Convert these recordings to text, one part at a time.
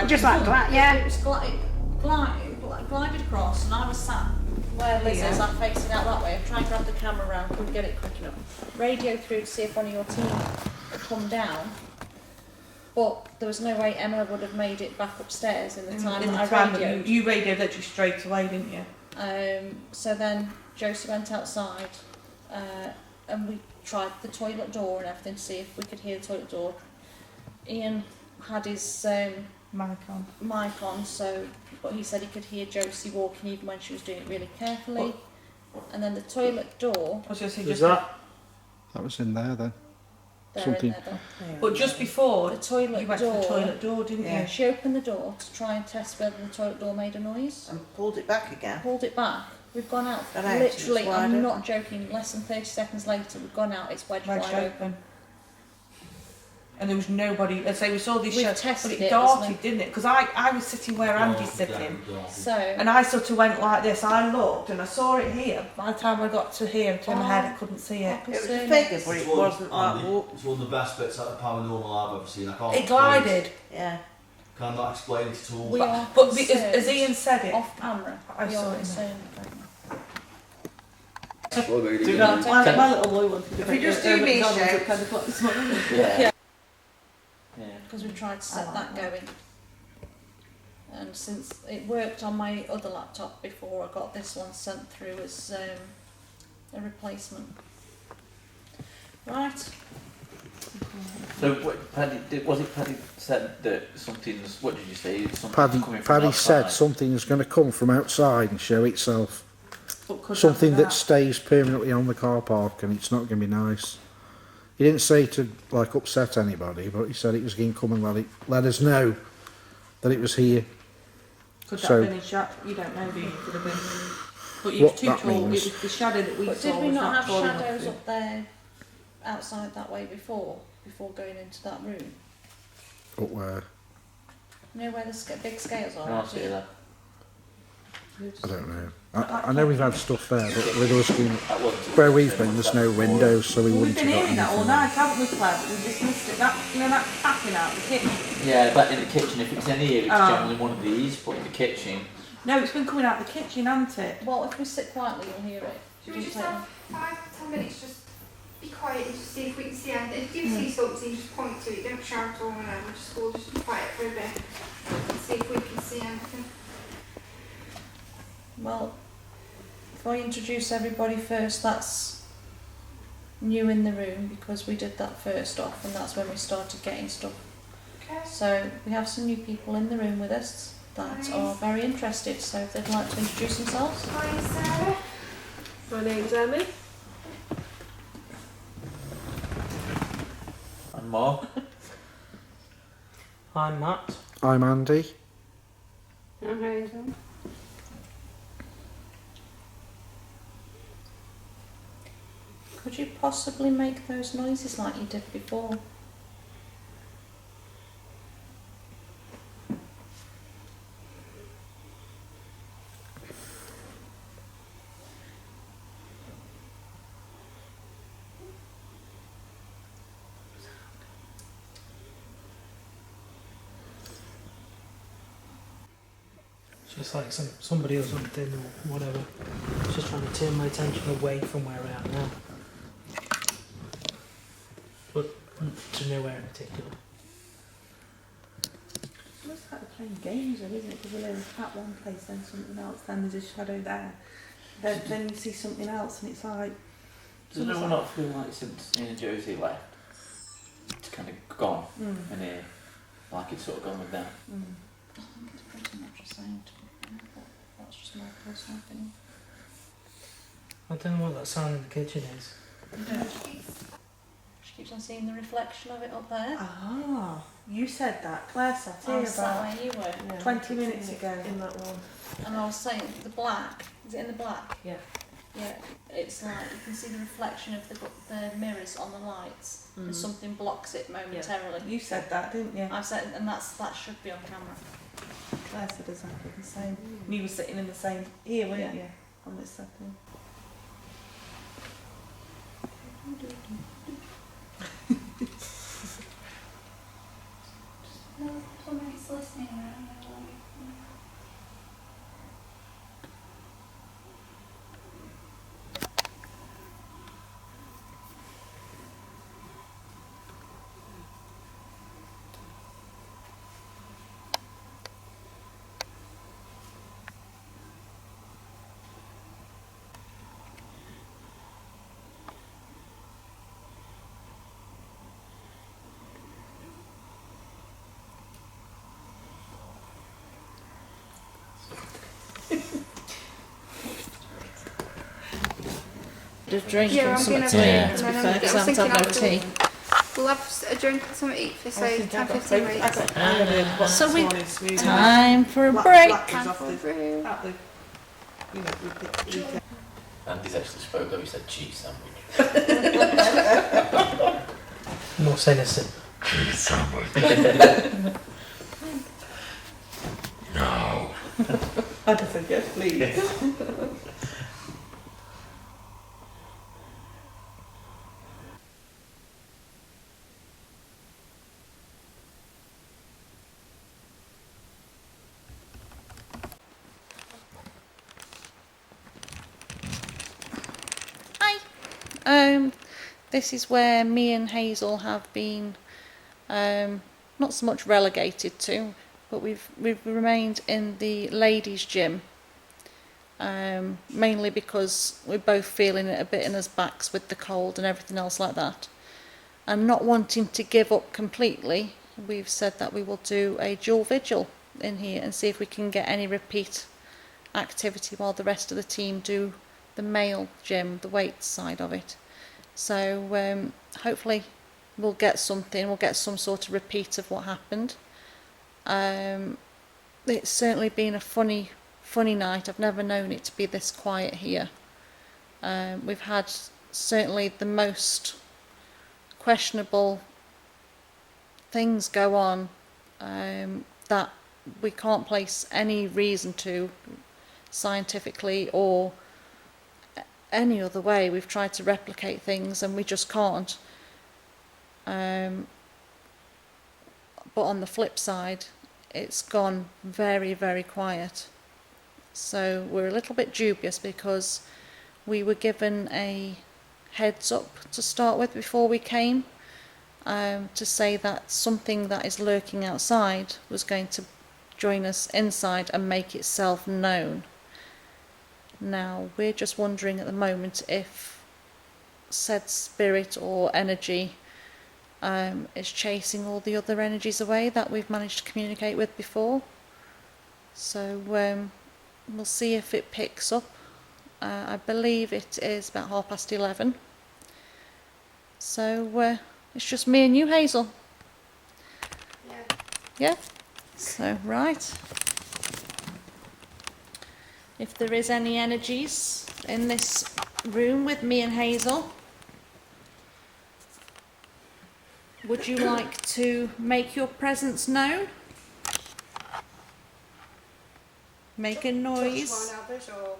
Just like that, yeah. It was glided across, and I was sat where Liz is. I'm facing out that way. I tried to grab the camera around, couldn't get it quick enough. Radio through to see if one of your team had come down, but there was no way Emma would have made it back upstairs in the time that I radioed. You radioed literally straight away, didn't you? So then Josie went outside, and we tried the toilet door and everything to see if we could hear the toilet door. Ian had his mic on, so but he said he could hear Josie walking even when she was doing it really carefully. And then the toilet door. That was in there then. Something. But just before the toilet you went door, to the toilet door, didn't you? She opened the door to try and test whether the toilet door made a noise. And pulled it back again. Pulled it back. We've gone out. Literally, I'm not joking. Less than 30 seconds later, we've gone out. It's wedged wide open. And there was nobody. Let's say we saw this show, but it darted, didn't it? Because I was sitting where Andy's sitting, and I sort of went like this. I looked and I saw it here. By the time I got to here and turned my head, I couldn't see it. It was a figure, but it wasn't like walk. It's one of the best bits out of paranormal I've ever seen. I can't. It glided. Yeah. Cannot explain it at all. But as Ian said it off camera, I saw it. My little blue one. If you just do me, yeah. Because we tried to set that going, and since it worked on my other laptop before I got this one sent through as a replacement. Right. So Paddy said that something's, what did you say? Something's coming from Paddy outside. said something's going to come from outside and show itself. Something that stays permanently on the car park, and it's not going to be nice. He didn't say to like upset anybody, but he said it was going to come and let us know that it was here. Could that have been a shadow? You don't know, do you? Could have been. But you were too tall. It was the shadow that we saw. Did we not have shadows enough up there outside that way before going into that room? Up where? You know where the big scales are? Can't see that. I don't know. I know we've had stuff there, but with us being where we've been, there's no windows, so we wouldn't have got anything. We've been hearing that all night, haven't we, Claire? We just missed it. That tapping out the kitchen. Yeah, but in the kitchen, if it's in here, it's generally one of these, but in the kitchen. No, it's been coming out the kitchen, hasn't it? Well, if we sit quietly, you'll hear it. Should we just have 5 to 10 minutes, just be quiet and just see if we can see anything? If you see something, just point to it, don't shout or whatever, just be quiet for a bit and see if we can see anything. Well, if I introduce everybody first, that's new in the room because we did that first off and that's when we started getting stuff. Okay. So we have some new people in the room with us. that are very interested, so if they'd like to introduce themselves. Hi, Sarah. My name's Emmy. And Mark. I'm Matt. I'm Andy. I'm Hazel. Could you possibly make those noises like you did before? It's just like somebody or something or whatever. It's just trying to turn my attention away from where I am now. But to nowhere in particular. It looks like they're playing games, though, isn't it? Because we're at one place, then something else, then there's a shadow there. Then you see something else, and it's like. Does no one not feel like since Ian and Josie left, it's kind of gone, and like it's sort of gone with them? I think it's pretty much the same to me, but that's just my personal opinion. I don't know what that sound in the kitchen is. Yeah. She keeps on seeing the reflection of it up there. Ah, you said that. Claire sat I here was that about way you were. 20 minutes ago. In that one. And I was saying, the black, is it in the black? Yeah. Yeah, it's like you can see the reflection of the mirrors on the lights, and something blocks it momentarily. You said that, didn't you? I've said, and that should be on camera. Claire said exactly the same. And you were sitting in the same here, weren't Yeah. you? On this setting. No, somebody's listening around there. Just drink Yeah, and I'm something gonna to eat, drink, to be and then fair, I'm 'cause I haven't had no thinking tea. We'll have a drink and something to eat for say 10-15 minutes. So we- Smoothie. Time for a Black- break. black is Time off for the- a brew. out the- you know, with the- Andy's actually spoke though, he said cheese sandwich. Most innocent. Cheese sandwich. No. I just said yes, please. This is where me and Hazel have been not so much relegated to, but we've remained in the ladies' gym, mainly because we're both feeling it a bit in our backs with the cold and everything else like that, and not wanting to give up completely. We've said that we will do a dual vigil in here and see if we can get any repeat activity while the rest of the team do the male gym, the weights side of it. So hopefully we'll get something, we'll get some sort of repeat of what happened. It's certainly been a funny night. I've never known it to be this quiet here. We've had certainly the most questionable things go on that we can't place any reason to scientifically or any other way. We've tried to replicate things and we just can't. But on the flip side, it's gone very, very quiet. So we're a little bit dubious because we were given a heads up to start with before we came, to say that something that is lurking outside was going to join us inside and make itself known. Now, we're just wondering at the moment if said spirit or energy is chasing all the other energies away that we've managed to communicate with before. So we'll see if it picks up. I believe it is about 11:30. So it's just me and you, Hazel. Yeah. Yeah? So, right. If there is any energies in this room with me and Hazel, would you like to make your presence known? Make a noise. Touch one others or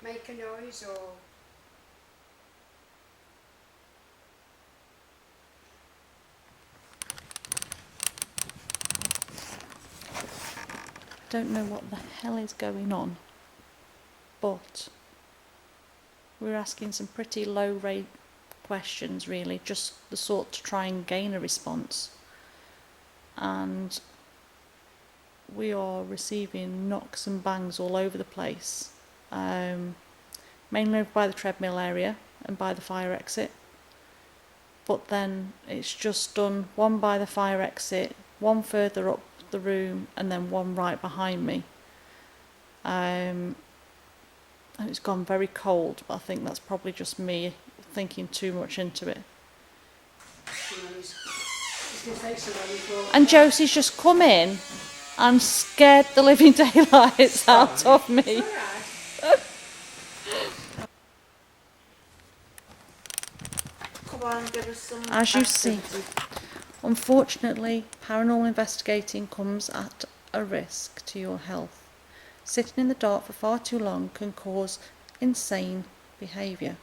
make a noise or... Don't know what the hell is going on, but we're asking some pretty low rate questions, really, just the sort to try and gain a response. And we are receiving knocks and bangs all over the place, mainly by the treadmill area and by the fire exit. But then it's just done one by the fire exit, one further up the room, and then one right behind me. And it's gone very cold, but I think that's probably just me thinking too much into it. And Josie's just come in and scared the living daylights out of me. Come on, give us some. As you see, unfortunately, paranormal investigating comes at a risk to your health. Sitting in the dark for far too long can cause insane behaviour,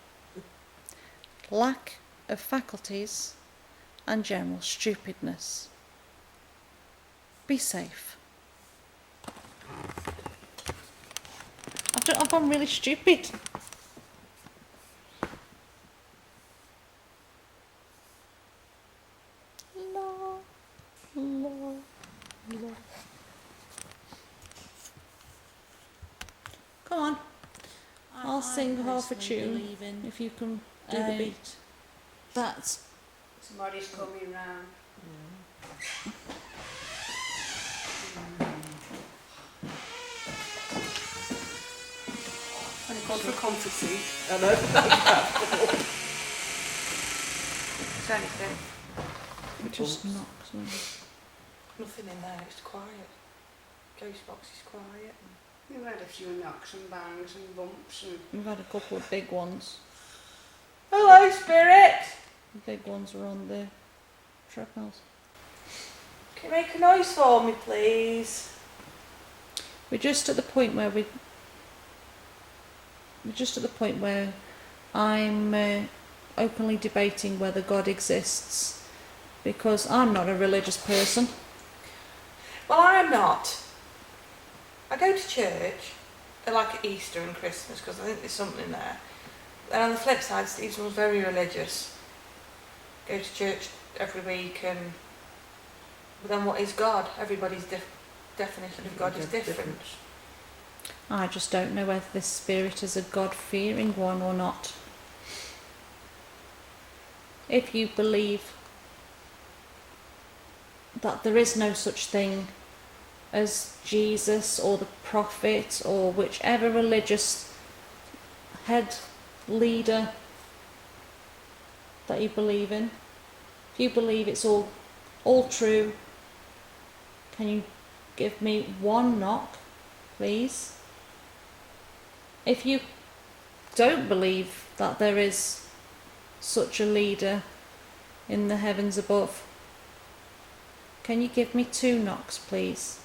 lack of faculties, and general stupidness. Be safe. I've gone really stupid. Come on, I'll sing half a tune if you can do the beat. That's Somebody's coming round. When it comes to a comfort seat, I know. Is anything? it just knocks me. Nothing in there, it's quiet. Ghost box is quiet. We've had a few knocks and bangs and bumps and... We've had a couple of big ones. Hello, spirit! The big ones are on the treadmills. Can you make a noise for me, please? We're just at the point where I'm openly debating whether God exists, because I'm not a religious person. Well, I'm not. I go to church, I like Easter and Christmas because I think there's something there. And on the flip side, Stephen was very religious. Go to church every week, but then what is God? Everybody's definition of God is different. I just don't know whether this spirit is a God-fearing one or not. If you believe that there is no such thing as Jesus or the prophet or whichever religious head leader that you believe in, if you believe it's all true, can you give me one knock, please? If you don't believe that there is such a leader in the heavens above, can you give me 2 knocks, please?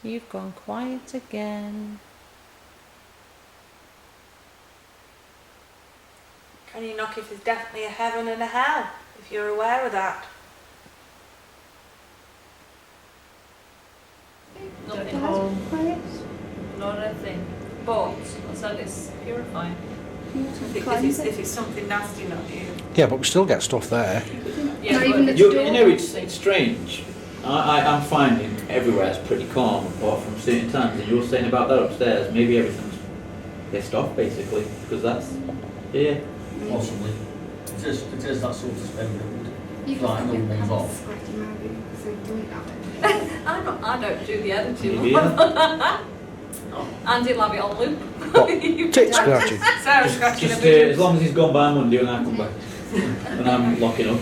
You've gone quiet again. Can you knock if there's definitely a heaven and a hell, if you're aware of that? Nothing. Not a thing. But I said it's purifying. If it's something nasty, not you. Yeah, but we still get stuff there. Yeah, Not even the You door. know, it's strange. I'm finding everywhere it's pretty calm, apart from certain times. And you're saying about that upstairs, maybe everything's pissed off, basically, because that's here. Possibly. It is that sort of spend that would You frighten the ones off. scratching my room, so don't have it. I don't do the editing. Maybe, yeah. Andy will have it on loop. Tick scratching. Sarah scratching Just a bit. as long as he's gone by Monday and I come back, and I'm locking up.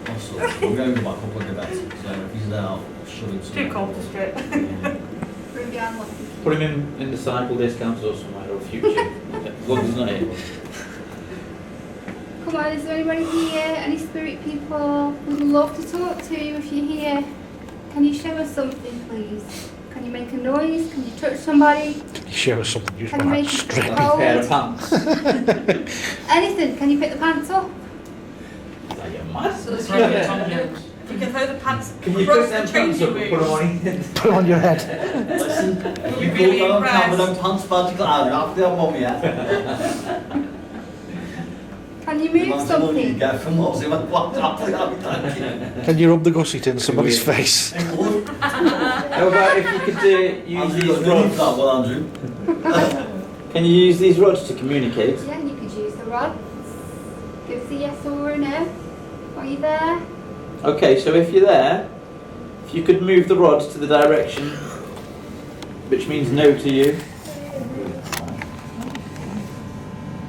Also, we're going to go back up on the bed, so if he's there, I'll shove him somewhere. Too cold to strip. Room behind lucky. Put him in the cycle discounts or somewhere or future, as long as he's not here. Come on, is there anybody here? Any spirit people? We'd love to talk to you if you're here. Can you show us something, please? Can you make a noise? Can you touch somebody? Show us something just Can you right make straight. it Like a pair of cold? pants. Anything? Can you pick the pants up? Are you mad? So if you can throw the pants Can you across put the them pants changing up and put them rooms. on? Put it on your head. Listen, You're you really go down impressed. camera them pants magical out after their mum yet. Can you move You something? get from what's in my what's after that. Can you rub the gusset in somebody's face? How about if you could use Andrew, these you've got rods? that one, Andrew. Can you use these rods to communicate? Yeah, you could use the rods. Give us a yes or a no. Are you there? Okay, so if you're there, if you could move the rods to the direction which means no to you.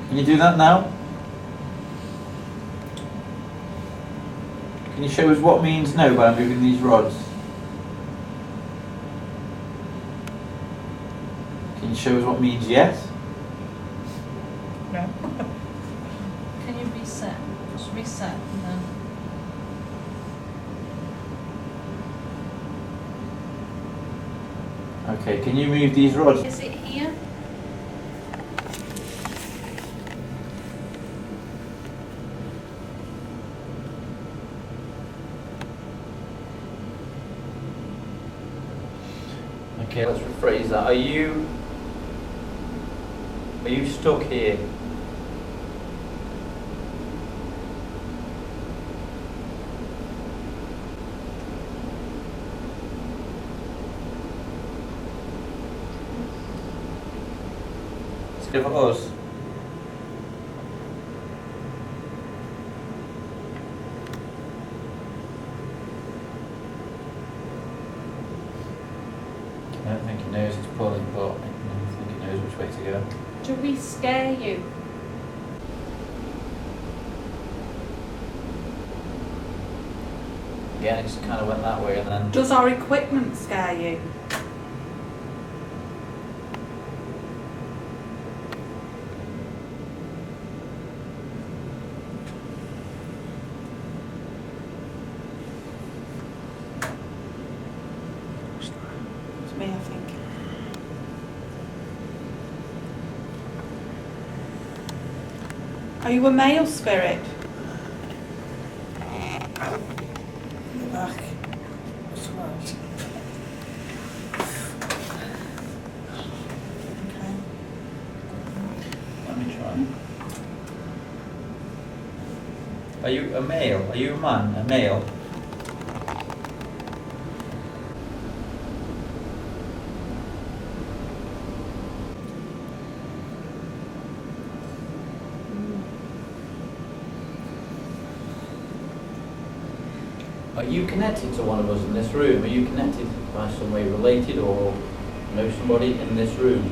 Can you do that now? Can you show us what means no by moving these rods? Can you show us what means yes? No. Can you reset? Just reset and then. Okay, can you move these rods? Is it here? Okay, let's rephrase that. Are you stuck here? It's good for us. I don't think he knows it's pulling, but I think he knows which way to go. Do we scare you? Again, it just kind of went that way and then... Does our equipment scare you? It's me, I think. Are you a male spirit? Back. Okay. Let me try. Are you a male? Are you a man? A male? Are you connected to one of us in this room? Are you connected by some way related or know somebody in this room?